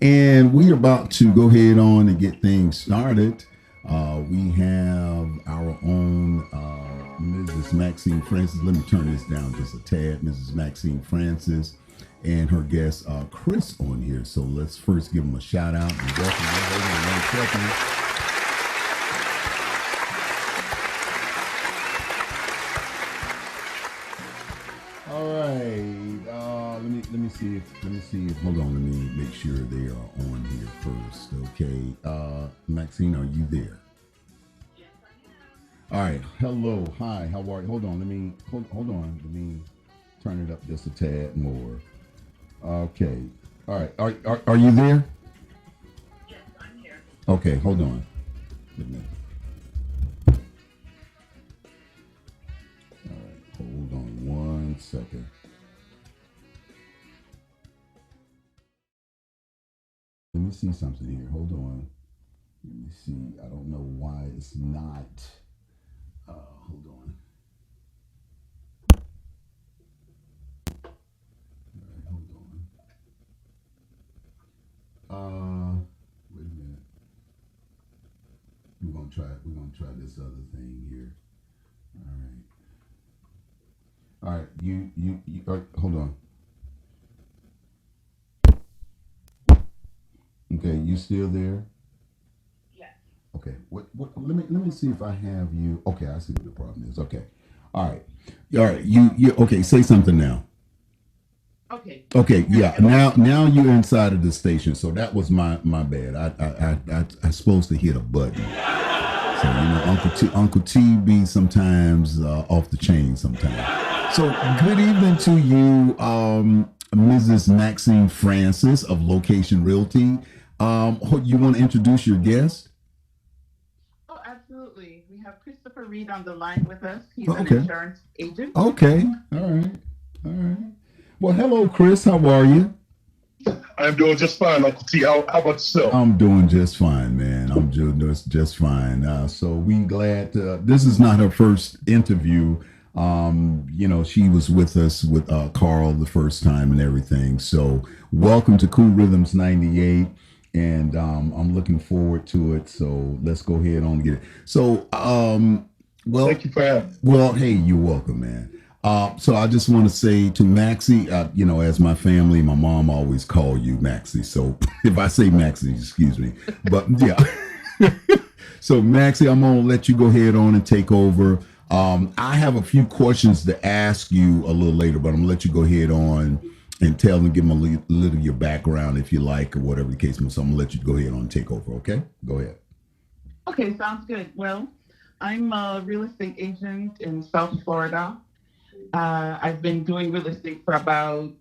And we're about to go ahead on and get things started. We have our own Mrs. Maxine Francis. Let me turn this down just a tad. Mrs. Maxine Francis and her guest Chris on here. So let's first give them a shout out and welcome them. Hold on 1 second. All right. Let me see if hold on. Let me make sure they are on here first. Okay. Maxine, are you there? All right. Hello. Hi. How are you? Hold on. Hold on. Let me turn it up just a tad more. Okay. All right. Are you there? Okay. Hold on. Let me- All right. Hold on 1 second. Let me see something here. Hold on. Let me see. I don't know why it's not. Hold on. All right, hold on. Wait a minute. We're gonna try this other thing here. All right. All right. Hold on. Okay. You still there? Okay. What? Let me see if I have you. Okay. I see what the problem is. Okay. All right. All right. You. Okay. Say something now. Okay, yeah. Now you're inside of the station, so that was my bad. I supposed to hit a button. So Uncle T be sometimes off the chain sometimes. So good evening to you, Mrs. Maxine Francis of LoKation Realty. You want to introduce your guest? Oh, absolutely. We have Christopher Reed on the line with us. He's an Okay. insurance agent. Okay. All right. All right. Well, hello, Chris. How are you? I'm doing just fine, Uncle T. How about yourself? I'm doing just fine, man. I'm doing just fine. So we glad this is not her first interview. She was with us with Carl the first time and everything. So welcome to Cool Rhythms 98. And I'm looking forward to it. So let's go ahead on and get it. So, well, Thank you for having me. well, hey, you're welcome, man. So I just want to say to Maxie, as my family, my mom always call you Maxie. So if I say Maxie, excuse me. But yeah. So Maxie, I'm gonna let you go ahead on and take over. I have a few questions to ask you a little later, but I'm gonna let you go ahead on and tell them, give them a little of your background if you like, or whatever the case may be. So I'm gonna let you go ahead on and take over. Okay, go ahead. Okay, sounds good. Well, I'm a real estate agent in South Florida. I've been doing real estate for about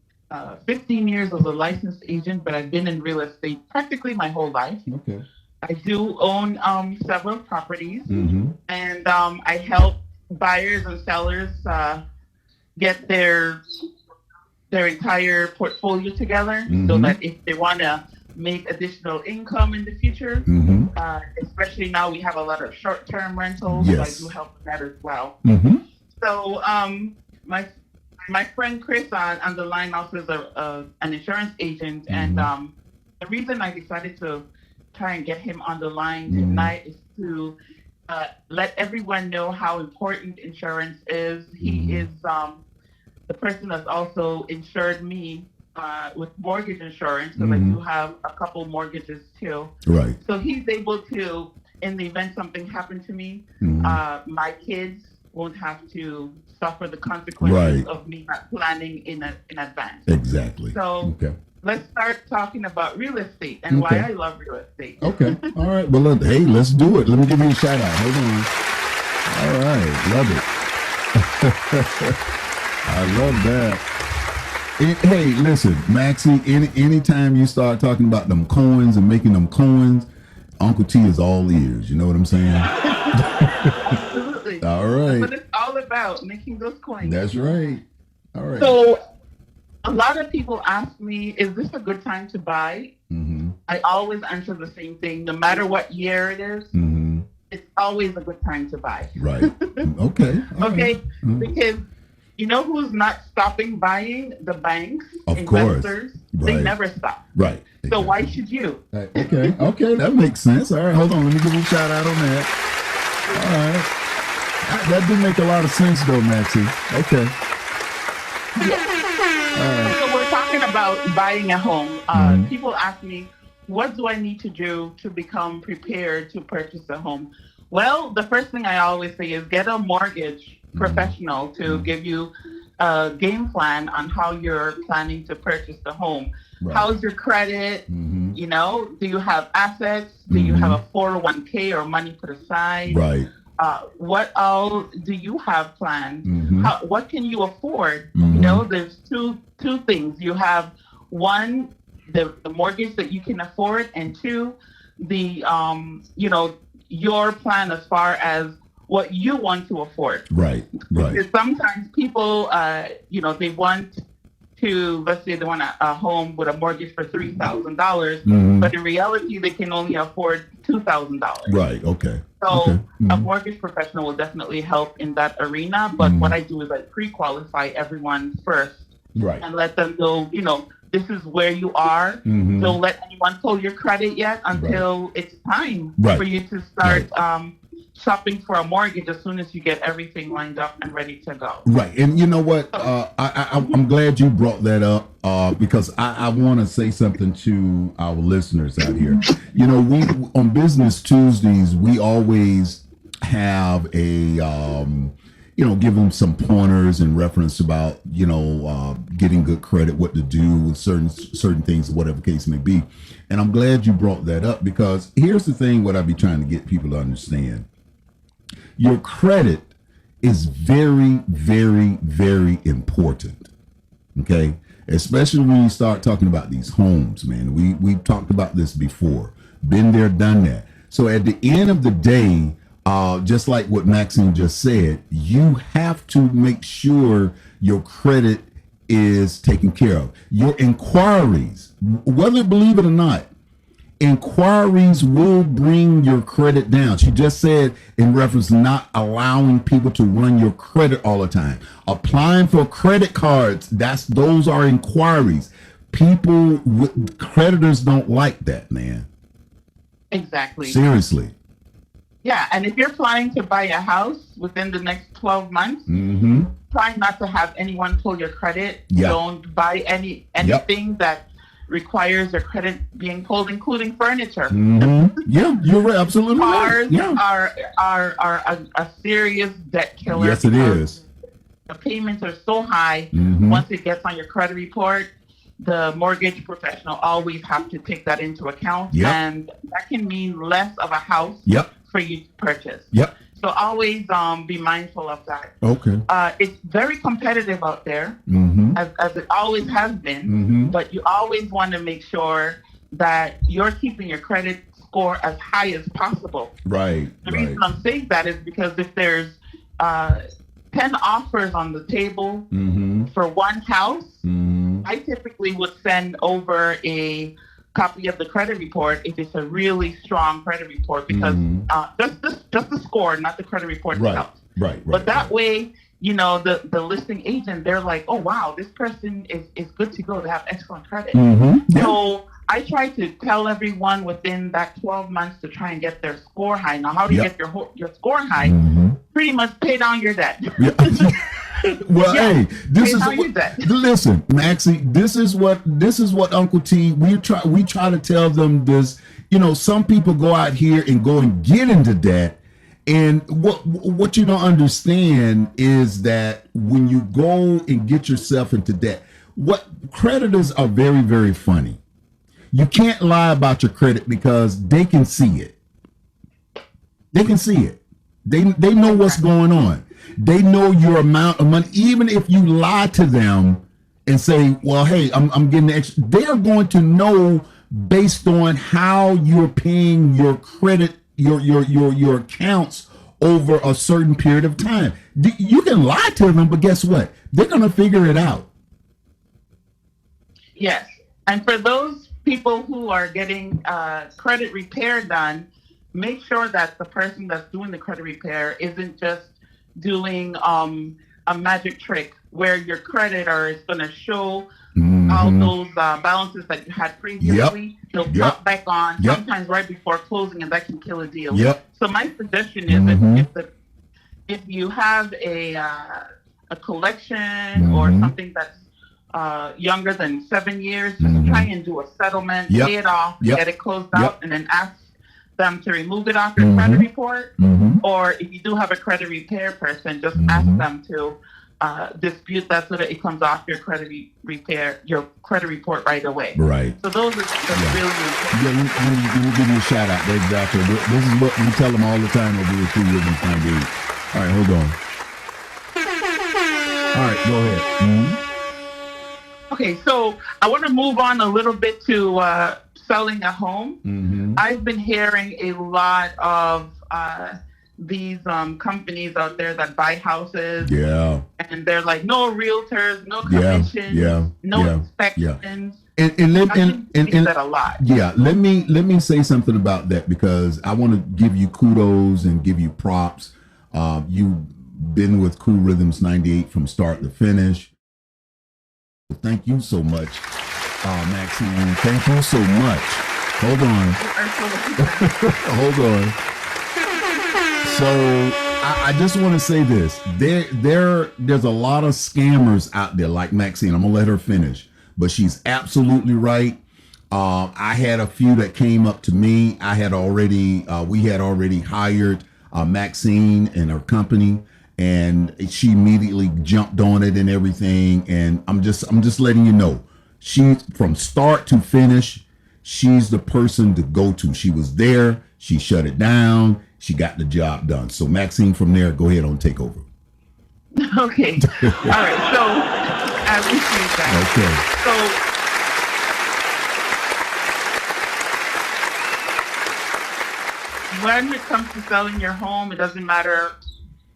15 years as a licensed agent, but I've been in real estate practically my whole life. Okay. I do own several properties, Mm-hmm. and I help buyers and sellers get their entire portfolio together so Mm-hmm. that if they want to make additional income in the future, Mm-hmm. especially now we have a lot of short-term rentals, so I do Yes. help with that as well. Mm-hmm. So my my friend Chris on the line also is an insurance agent, and Mm-hmm. the reason I decided to try and get him on the line Mm-hmm. tonight is to let everyone know how important insurance is. He Mm-hmm. is the person that's also insured me with mortgage insurance because I Mm-hmm. do have a couple mortgages too. Right. So he's able to, in the event something happened to me, Mm-hmm. my kids won't have to suffer the consequences Right. of me not planning in advance. Exactly. So Okay. let's start talking about real estate and why Okay. I love real estate. Okay. All right. Well, hey, let's do it. Let me give you a shout out. Hold on. All right. Love it. I love that. Hey, listen, Maxie, anytime you start talking about them coins and making them coins, Uncle T is all ears. You know what I'm saying? Absolutely. All That's right. what it's all about, making those coins. That's right. All right. So a lot of people ask me, is this a good time to buy? Mm-hmm. I always answer the same thing. No matter what year it is, Mm-hmm. it's always a good time to buy. Right. Okay. All right. Okay? Mm-hmm. Because You know who's not stopping buying? The banks, Of investors. course. They Right. never stop. Right. So why Exactly. should you? Right. Okay, that makes sense. All right, hold on. Let me give you a shout out on that. All right. That do make a lot of sense, though, Maxie. Okay. All right. So we're talking about buying a home. Mhm. People ask me, what do I need to do to become prepared to purchase a home? Well, the first thing I always say is get a mortgage professional to give you a game plan on how you're planning to purchase the home. Right. How's your credit? Mm-hmm. You know, do you have assets? Do you have a 401k or money put aside? Right. What all do you have planned? Mm-hmm. What can you afford? Mhm. You know, there's two things. You have one, the mortgage that you can afford, and two, the you know, your plan as far as what you want to afford. Right. Right. Because sometimes people, you know, they want to, let's say they want a home with a mortgage for $3,000, Mhm. but in reality they can only afford $2,000. Right. Okay. So Okay. a Mhm. mortgage professional will definitely help in that arena. But what I do is I pre-qualify everyone first Right. and let them know, you know, this is where you are. Mhm. Don't let anyone pull your credit yet until it's time Right. for you to start shopping for a mortgage as soon as you get everything lined up and ready to go. Right, and you know what? I'm glad you brought that up because I want to say something to our listeners out here. You know, we on Business Tuesdays we always have a you know, give them some pointers and reference about, you know, getting good credit, what to do with certain things, whatever case may be. And I'm glad you brought that up because here's the thing: what I be trying to get people to understand. Your credit is very, very, very important. Okay, especially when you start talking about these homes, man. We've talked about this before. Been there, done that. So at the end of the day, just like what Maxine just said, you have to make sure your credit is taken care of. Your inquiries, whether believe it or not, inquiries will bring your credit down. She just said in reference to not allowing people to run your credit all the time. Applying for credit cards, those are inquiries. People with creditors don't like that, man. Exactly. Seriously. Yeah, and if you're planning to buy a house within the next 12 months, Mm-hmm. try not to have anyone pull your credit. Yeah. Don't buy anything that requires your credit being pulled, including furniture. Mm-hmm. Yeah, you're right. Absolutely Cars right. Yeah. are a serious debt killer. Yes, it because is. The payments are so high. Mhm. Once it gets on your credit report, the mortgage professional always have to take that into account. Yep. And that can mean less of a house Yep. for you to purchase. Yep. So always be mindful of that. Okay. It's very competitive out there, Mm-hmm. as it always has been. Mm-hmm. But you always want to make sure that you're keeping your credit score as high as possible. Right. The Right. reason I'm saying that is because if there's 10 offers on the table Mm-hmm. for one house, Mm-hmm. I typically would send over a copy of the credit report if it's a really strong credit report, because just the score, not the credit report Right. itself. Right. But that way, you know, the listing agent, they're like, oh wow, this person is good to go. They have excellent credit. Mm-hmm. Yeah. So I try to tell everyone within that 12 months to try and get their score high. Now, how do you Yep. get your score high? Mm-hmm. Pretty much pay down your debt. Yeah. Well, Yeah. hey, this Pay is down your debt. listen, Maxie. This is what Uncle T. We try to tell them this. You know, some people go out here and go and get into debt, and what you don't understand is that when you go and get yourself into debt, what creditors are very, very funny. You can't lie about your credit because they can see it. They can see it. They know what's going on. They know your amount of money. Even if you lie to them and say, well, hey, I'm getting the extra, they're going to know based on how you're paying your credit, your accounts over a certain period of time. You can lie to them, but guess what? They're going to figure it out. Yes. And for those people who are getting credit repair done, make sure that the person that's doing the credit repair isn't just doing a magic trick where your creditor is going to show Mm-hmm. all those balances that you had previously. They'll pop back on sometimes right before closing, and that can kill a deal. So my suggestion is that if you have a collection or something that's younger than 7 years, just try and do a settlement, pay it off, get it closed out, and then ask them to remove it off your credit report. Or if you do have a credit repair person, just ask them to dispute that so that it comes off your credit report right away. Right. So those are really important. Yeah, we'll give you a shout out. Exactly. This is what we tell them all the time over here through Rhythm 98. All right, hold on. All right, go ahead. Okay, so I want to move on a little bit to selling a home. I've been hearing a lot of these companies out there that buy houses. And they're like, no realtors, no commissions, no inspections. And that a lot. Let me say something about that, because I want to give you kudos and give you props. You've been with Cool Rhythms 98 from start to finish. Thank you so much, Maxine. Thank you so much. Hold on. Hold on. So I just want to say this. There's a lot of scammers out there like Maxine. I'm gonna let her finish, but she's absolutely right. I had a few that came up to me. We had already hired Maxine and her company, and she immediately jumped on it and everything. And I'm just letting you know, she's from start to finish. She's the person to go to. She was there. She shut it down. She got the job done. So Maxine, from there, go ahead and take over. Okay. All right. So I appreciate that. Okay. So when it comes to selling your home, it doesn't matter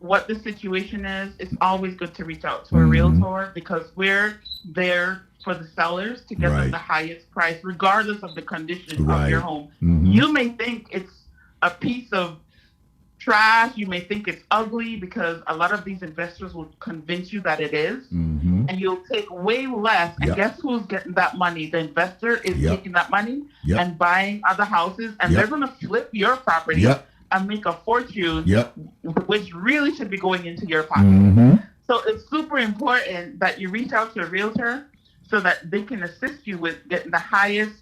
what the situation is. It's always good to reach out to a realtor, because we're there for the sellers to get them the highest price, regardless of the condition of your home. You may think it's a piece of trash. You may think it's ugly, because a lot of these investors will convince you that it is, and you'll take way less. And guess who's getting that money? The investor is taking that money and buying other houses, and they're going to flip your property and make a fortune, which really should be going into your pocket. So it's super important that you reach out to a realtor so that they can assist you with getting the highest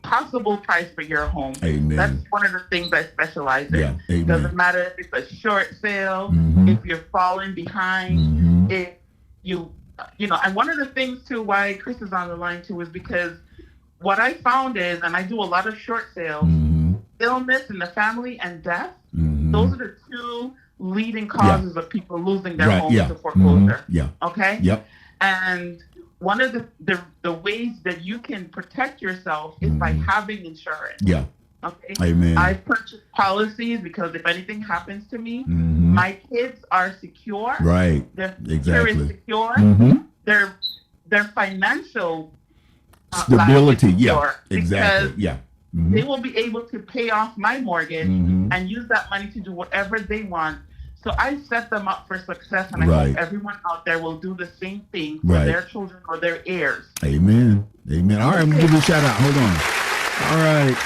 possible price for your home. Amen. That's one of the things I specialize in. Amen. Doesn't matter if it's a short sale, if you're falling behind, if you know, and one of the things too why Chris is on the line too is because what I found is, and I do a lot of short sales, illness in the family and death, those are the two leading causes of people losing their homes to foreclosure. Okay? And one of the ways that you can protect yourself is by having insurance. Okay. Amen. I purchased policies because if anything happens to me, my kids are secure. Right. Their future is secure. Their financial stability. Exactly. They will be able to pay off my mortgage and use that money to do whatever they want. So I set them up for success, and I hope everyone out there will do the same thing for their children or their heirs. Amen. Amen. All right, I'm going to give you a shout out. Hold on. All right.